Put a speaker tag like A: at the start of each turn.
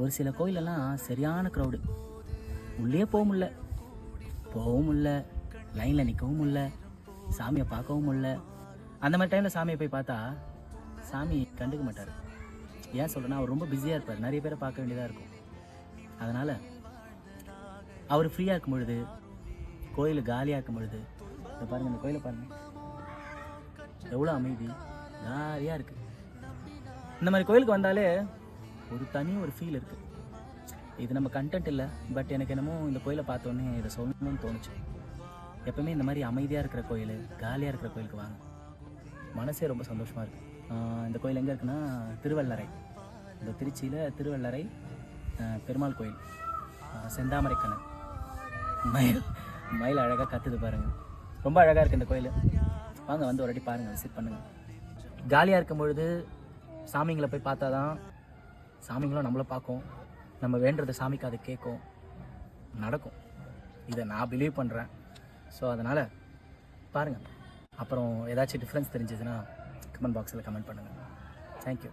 A: ஒரு சில கோயிலெல்லாம் சரியான க்ரௌடு, உள்ளே போக முடில, போகவும் முடில, லைனில் நிற்கவும் முடில, சாமியை பார்க்கவும் முடில. அந்த மாதிரி டைமில் சாமியை போய் பார்த்தா சாமி கண்டுக்க மாட்டார். ஏன் சொல்கிறேன்னா, அவர் ரொம்ப பிஸியாக இருப்பார், நிறைய பேரை பார்க்க வேண்டியதாக இருக்கும். அதனால் அவர் ஃப்ரீயாக இருக்கும் பொழுது, கோயில் காலியாக இருக்கும் பொழுது, இதை பாருங்கள், இந்த கோயிலை பாருங்கள், எவ்வளோ அமைதி, ஜாலியாக இருக்குது. இந்த மாதிரி கோயிலுக்கு வந்தாலே ஒரு தனி ஒரு ஃபீல் இருக்குது. இது நம்ம கண்டென்ட் இல்லை, பட் எனக்கு என்னமோ இந்த கோயிலை பார்த்தோன்னே இதை சொல்லணும்னு தோணுச்சு. எப்பவுமே இந்த மாதிரி அமைதியாக இருக்கிற கோயில், காலியாக இருக்கிற கோயிலுக்கு வாங்க, மனசே ரொம்ப சந்தோஷமாக இருக்குது. இந்த கோயில் எங்கே இருக்குன்னா, திருவள்ளரை, இந்த திருச்சியில் திருவள்ளரை பெருமாள் கோயில், செந்தாமரை கண்ணன். மயில் அழகாக கத்துது பாருங்கள், ரொம்ப அழகாக இருக்குது இந்த கோயில். வாங்க, வந்து ஒரு வாட்டி பாருங்கள், விசிட் பண்ணுங்கள். காலியாக இருக்கும் பொழுது சாமிங்களை போய் பார்த்தா தான் சாமிங்களும் நம்மளை பார்க்கும், நம்ம வேண்டுறது சாமிக்கு அது கேட்கும், நடக்கும். இதை நான் பிலீவ் பண்ணுறேன். ஸோ அதனால் பாருங்கள். அப்புறம் ஏதாச்சும் டிஃப்ரென்ஸ் தெரிஞ்சதுன்னா கமெண்ட் பாக்ஸில் கமெண்ட் பண்ணுங்கள். தேங்க்யூ.